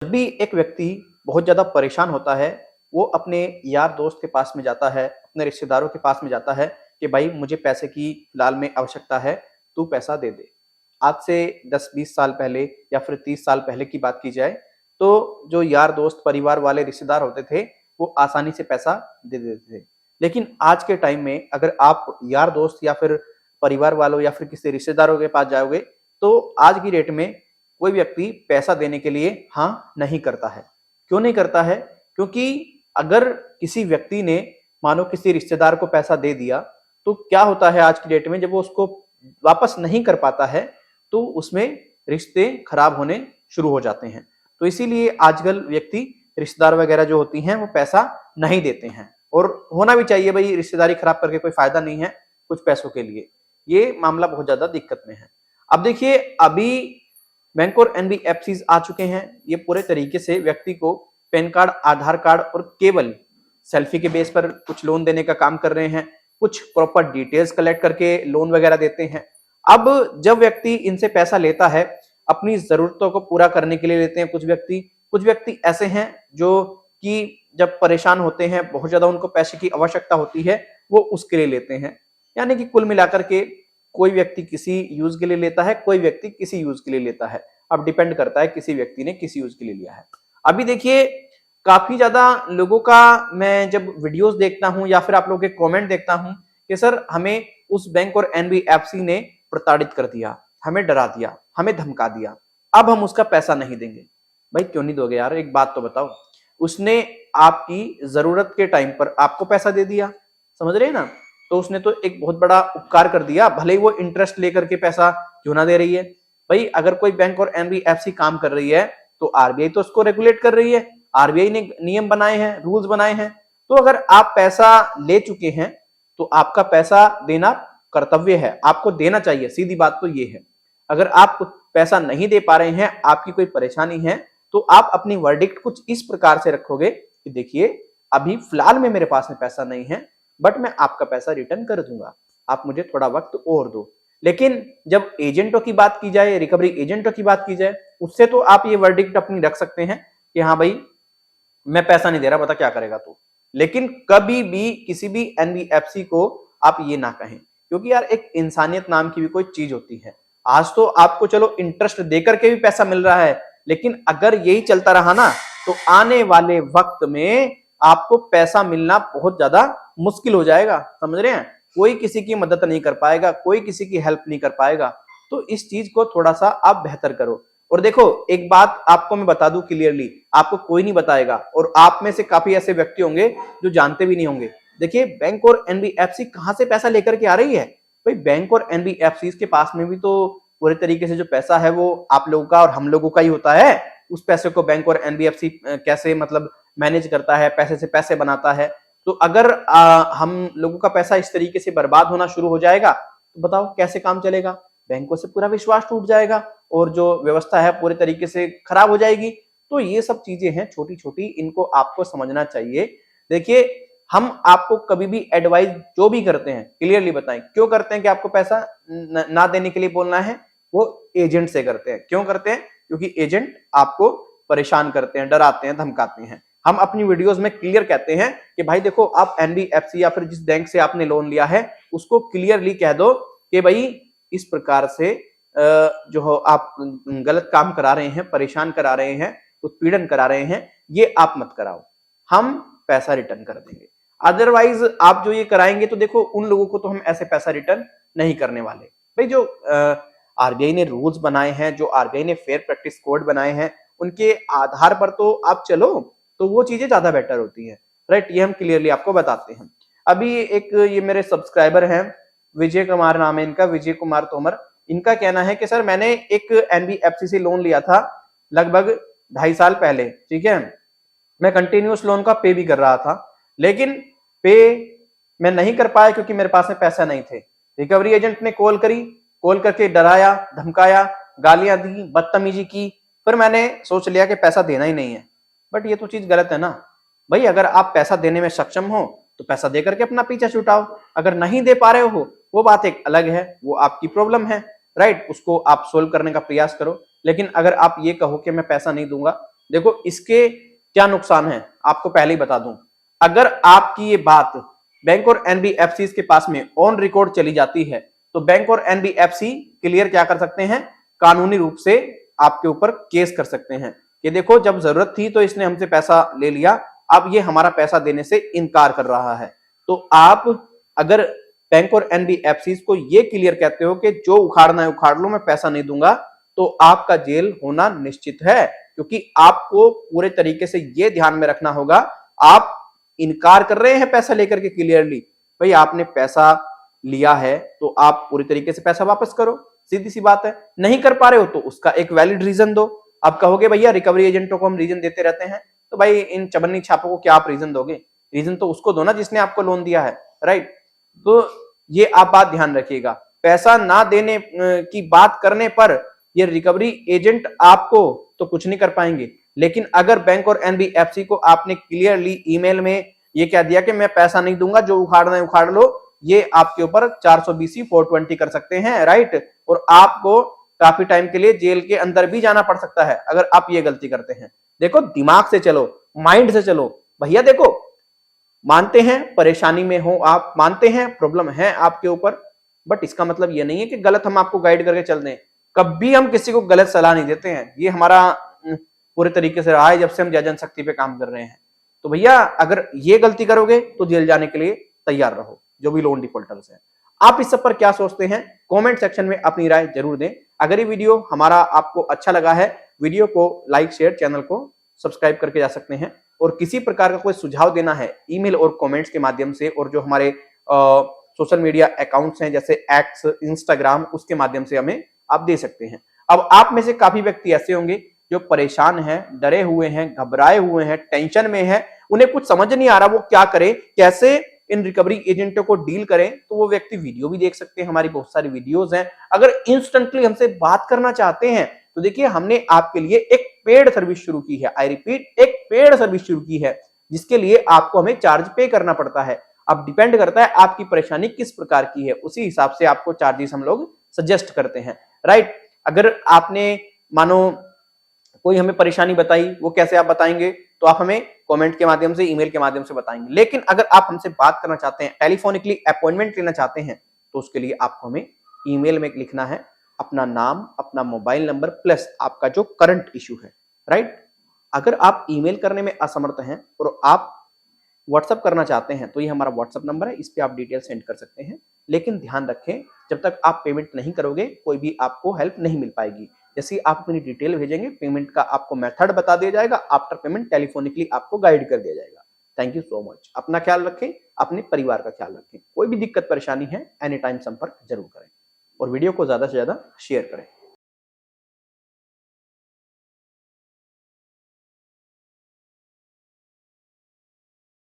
जब भी एक व्यक्ति बहुत ज़्यादा परेशान होता है, वो अपने यार दोस्त के पास में जाता है, अपने रिश्तेदारों के पास में जाता है कि भाई मुझे पैसे की फिलहाल में आवश्यकता है, तू पैसा दे दे। आज से 10-20 साल पहले या फिर 30 साल पहले की बात की जाए, तो जो यार दोस्त, परिवार वाले रिश्तेदार होते थे, वो आसानी से पैसा दे देते थे। लेकिन आज के टाइम में अगर आप यार दोस्त या फिर परिवार वालों या फिर किसी रिश्तेदारों के पास जाओगे, तो आज की डेट में कोई व्यक्ति पैसा देने के लिए हाँ नहीं करता है। क्यों नहीं करता है? क्योंकि अगर किसी व्यक्ति ने मानो किसी रिश्तेदार को पैसा दे दिया, तो क्या होता है आज की डेट में जब वो उसको वापस नहीं कर पाता है, तो उसमें रिश्ते खराब होने शुरू हो जाते हैं। तो इसीलिए आजकल व्यक्ति रिश्तेदार वगैरह जो होती हैं वो पैसा नहीं देते हैं और होना भी चाहिए भाई, रिश्तेदारी खराब करके कोई फायदा नहीं है कुछ पैसों के लिए। ये मामला बहुत ज्यादा दिक्कत में है। अब देखिए, अभी बैंक और एनबीएफसीज आ चुके हैं। ये पूरे तरीके से व्यक्ति को पैन कार्ड, आधार कार्ड और केवल सेल्फी के बेस पर कुछ लोन देने का काम कर रहे हैं। कुछ प्रॉपर डिटेल्स कलेक्ट करके लोन वगैरह देते हैं। अब जब व्यक्ति इनसे पैसा लेता है, अपनी जरूरतों को पूरा करने के लिए लेते हैं। कुछ व्यक्ति ऐसे हैं जो कि जब परेशान होते हैं, बहुत ज्यादा उनको पैसे की आवश्यकता होती है, वो उसके लिए लेते हैं। यानी कि कुल मिलाकर के कोई व्यक्ति किसी यूज के लिए लेता है, कोई व्यक्ति किसी यूज के लिए लेता है। अब डिपेंड करता है किसी व्यक्ति ने किस यूज के लिए लिया है। अभी देखिए, काफी ज्यादा लोगों का मैं जब वीडियोस देखता हूं या फिर आप लोगों के कमेंट देखता हूं कि सर हमें उस बैंक और एनबीएफसी ने प्रताड़ित कर दिया, हमें डरा दिया, हमें धमका दिया, अब हम उसका पैसा नहीं देंगे। भाई क्यों नहीं दोगे यार? एक बात तो बताओ, उसने आपकी जरूरत के टाइम पर आपको पैसा दे दिया, समझ रहे हैं ना? तो उसने तो एक बहुत बड़ा उपकार कर दिया, भले ही वो इंटरेस्ट लेकर के पैसा क्यों ना दे रही है। भाई अगर कोई बैंक और एनबीएफसी काम कर रही है, तो आरबीआई तो उसको रेगुलेट कर रही है। आरबीआई ने नियम बनाए हैं, रूल्स बनाए हैं। तो अगर आप पैसा ले चुके हैं, तो आपका पैसा देना कर्तव्य है, आपको देना चाहिए। सीधी बात तो ये है। अगर आप पैसा नहीं दे पा रहे हैं, आपकी कोई परेशानी है, तो आप अपनी वर्डिक्ट कुछ इस प्रकार से रखोगे कि देखिए, अभी फिलहाल में मेरे पास में पैसा नहीं है, बट मैं आपका पैसा रिटर्न कर दूंगा, आप मुझे थोड़ा वक्त और दो। लेकिन जब एजेंटों की बात की जाए, रिकवरी एजेंटों की बात की जाए, उससे तो आप ये वर्डिक्ट अपनी रख सकते हैं कि हाँ भाई, मैं पैसा नहीं दे रहा, बता क्या करेगा तू। लेकिन कभी भी किसी भी एनबीएफसी को आप ये ना कहें, क्योंकि यार एक इंसानियत नाम की भी कोई चीज होती है। आज तो आपको चलो इंटरेस्ट देकर के भी पैसा मिल रहा है, लेकिन अगर यही चलता रहा ना, तो आने वाले वक्त में आपको पैसा मिलना बहुत ज्यादा मुश्किल हो जाएगा। समझ रहे हैं? कोई किसी की मदद नहीं कर पाएगा, कोई किसी की हेल्प नहीं कर पाएगा। तो इस चीज को थोड़ा सा आप बेहतर करो। और देखो, एक बात आपको मैं बता दूं क्लियरली, आपको कोई नहीं बताएगा और आप में से काफी ऐसे व्यक्ति होंगे जो जानते भी नहीं होंगे। देखिए, बैंक और एनबीएफसी कहां से पैसा लेकर के आ रही है? भाई बैंक और एनबीएफसी के पास में भी तो पूरे तरीके से जो पैसा है वो आप लोगों का और हम लोगों का ही होता है। उस पैसे को बैंक और एनबीएफसी कैसे मतलब मैनेज करता है, पैसे से पैसे बनाता है। तो अगर हम लोगों का पैसा इस तरीके से बर्बाद होना शुरू हो जाएगा, तो बताओ कैसे काम चलेगा? बैंकों से पूरा विश्वास टूट जाएगा और जो व्यवस्था है पूरे तरीके से खराब हो जाएगी। तो ये सब चीजें हैं छोटी छोटी, इनको आपको समझना चाहिए। देखिए, हम आपको कभी भी एडवाइस जो भी करते हैं क्लियरली बताएं क्यों करते हैं कि आपको पैसा ना देने के लिए बोलना है। वो एजेंट से करते हैं। क्यों करते हैं? क्योंकि एजेंट आपको परेशान करते हैं, डराते हैं, धमकाते हैं। हम अपनी वीडियोस में क्लियर कहते हैं कि भाई देखो, आप एनबीएफसी या फिर जिस बैंक से आपने लोन लिया है उसको क्लियरली कह दो कि भाई इस प्रकार से जो हो आप गलत काम करा रहे हैं, परेशान करा रहे हैं, उत्पीड़न करा रहे हैं, ये आप मत कराओ, हम पैसा रिटर्न कर देंगे। अदरवाइज आप जो ये कराएंगे तो देखो, उन लोगों को तो हम ऐसे पैसा रिटर्न नहीं करने वाले। भाई जो आरबीआई ने रूल्स बनाए हैं, जो आरबीआई ने फेयर प्रैक्टिस कोड बनाए हैं, उनके आधार पर तो आप चलो, तो वो चीजें ज्यादा बेटर होती है। राइट? ये हम क्लियरली आपको बताते हैं। अभी एक ये मेरे सब्सक्राइबर हैं, विजय कुमार नाम है इनका, विजय कुमार तोमर। इनका कहना है कि सर मैंने एक एनबीएफसी से लोन लिया था लगभग 2.5 साल पहले, ठीक है। मैं कंटिन्यूस लोन का पे भी कर रहा था, लेकिन पे मैं नहीं कर पाया क्योंकि मेरे पास में पैसा नहीं थे। रिकवरी एजेंट ने कॉल करी, कॉल करके डराया, धमकाया, गालियां दी, बदतमीजी की। फिर मैंने सोच लिया कि पैसा देना ही नहीं है। बट ये तो चीज गलत है ना भाई। अगर आप पैसा देने में सक्षम हो तो पैसा दे करके अपना पीछा छुटाओ। अगर नहीं दे पा रहे हो, वो बात एक अलग है, वो आपकी प्रॉब्लम है। राइट? उसको आप सोल्व करने का प्रयास करो। लेकिन अगर आप ये कहो कि मैं पैसा नहीं दूंगा, देखो इसके क्या नुकसान है आपको पहले ही बता दूं। अगर आपकी ये बात बैंक और एनबीएफसी के पास में ऑन रिकॉर्ड चली जाती है तो बैंक और एनबीएफसी क्लियर क्या कर सकते हैं, कानूनी रूप से आपके ऊपर केस कर सकते हैं कि देखो जब जरूरत थी तो इसने हमसे पैसा ले लिया, अब ये हमारा पैसा देने से इनकार कर रहा है। तो आप अगर बैंक और एनबीएफसी को ये क्लियर कहते हो कि जो उखाड़ना है उखाड़ लो, मैं पैसा नहीं दूंगा, तो आपका जेल होना निश्चित है। क्योंकि आपको पूरे तरीके से ये ध्यान में रखना होगा, आप इनकार कर रहे हैं पैसा लेकर के क्लियरली, भाई आपने पैसा लिया है तो आप पूरी तरीके से पैसा वापस करो, सीधी सी बात है। नहीं कर पा रहे हो तो उसका एक वैलिड रीजन दो। अब कहोगे भैया रिकवरी एजेंटों को हम रीजन देते रहते हैं, तो भाई इन चबन्नी छापों को क्या आप रीजन दोगे? रीजन तो उसको दो ना जिसने आपको लोन दिया है, राइट। तो ये आप बात ध्यान रखिएगा, पैसा ना देने की बात करने पर ये रिकवरी एजेंट आपको तो कुछ नहीं कर पाएंगे, लेकिन अगर बैंक और एनबीएफसी को आपने क्लियरली ईमेल में ये कह दिया कि मैं पैसा नहीं दूंगा, जो उखाड़ना है उखाड़ लो, ये आपके ऊपर 420 420 कर सकते हैं, राइट। और आपको काफी टाइम के लिए जेल के अंदर भी जाना पड़ सकता है अगर आप ये गलती करते हैं। देखो दिमाग से चलो, माइंड से चलो भैया। देखो मानते हैं परेशानी में हो आप, मानते हैं प्रॉब्लम है आपके ऊपर, बट इसका मतलब ये नहीं है कि गलत हम आपको गाइड करके चल दें। कभी हम किसी को गलत सलाह नहीं देते हैं, ये हमारा पूरे तरीके से रहा है जब से हम जनशक्ति पे काम कर रहे हैं। तो भैया अगर ये गलती करोगे तो जेल जाने के लिए तैयार रहो, जो भी लोन डिफॉल्टर्स हैं। आप इस सब पर क्या सोचते हैं कमेंट सेक्शन में अपनी राय जरूर दें। अगर ये वीडियो हमारा आपको अच्छा लगा है, वीडियो को लाइक शेयर, चैनल को सब्सक्राइब करके जा सकते हैं। और किसी प्रकार का कोई सुझाव देना है ईमेल और कमेंट्स के माध्यम से, और जो हमारे सोशल मीडिया अकाउंट्स हैं जैसे एक्स, इंस्टाग्राम, उसके माध्यम से हमें आप दे सकते हैं। अब आप में से काफी व्यक्ति ऐसे होंगे जो परेशान हैं, डरे हुए हैं, घबराए हुए हैं, टेंशन में हैं, उन्हें कुछ समझ नहीं आ रहा वो क्या करें, कैसे इन रिकवरी एजेंटों को डील करें। तो वो व्यक्ति वीडियो भी देख सकते हैं, हमारी बहुत सारी वीडियोस हैं। अगर इंस्टेंटली हमसे बात करना चाहते हैं तो देखिए हमने आपके लिए एक पेड सर्विस शुरू की है। आई रिपीट, एक पेड सर्विस शुरू की है जिसके लिए आपको हमें चार्ज पे करना पड़ता है। अब डिपेंड करता है आपकी परेशानी किस प्रकार की है, उसी हिसाब से आपको चार्जेस हम लोग सजेस्ट करते हैं, राइट। अगर आपने मानो कोई हमें परेशानी बताई, वो कैसे आप बताएंगे, तो आप हमें कमेंट के माध्यम से, ईमेल के माध्यम से बताएंगे। लेकिन अगर आप हमसे बात करना चाहते हैं, टेलीफोनिकली अपॉइंटमेंट लेना चाहते हैं, तो उसके लिए आपको हमें ईमेल में लिखना है अपना नाम, अपना मोबाइल नंबर प्लस आपका जो करंट इश्यू है, राइट। अगर आप ईमेल करने में असमर्थ हैं और आप व्हाट्सअप करना चाहते हैं तो ये हमारा व्हाट्सअप नंबर है, इस पे आप डिटेल सेंड कर सकते हैं। लेकिन ध्यान रखें, जब तक आप पेमेंट नहीं करोगे कोई भी आपको हेल्प नहीं मिल पाएगी। जैसे ही आप अपनी डिटेल भेजेंगे, पेमेंट का आपको मेथड बता दिया जाएगा, आफ्टर पेमेंट टेलीफोनिकली आपको गाइड कर दिया जाएगा। Thank you so much. अपना ख्याल रखें, अपने परिवार का ख्याल रखें। कोई भी दिक्कत परेशानी है एनी टाइम संपर्क जरूर करें और वीडियो को ज्यादा से ज्यादा शेयर करें।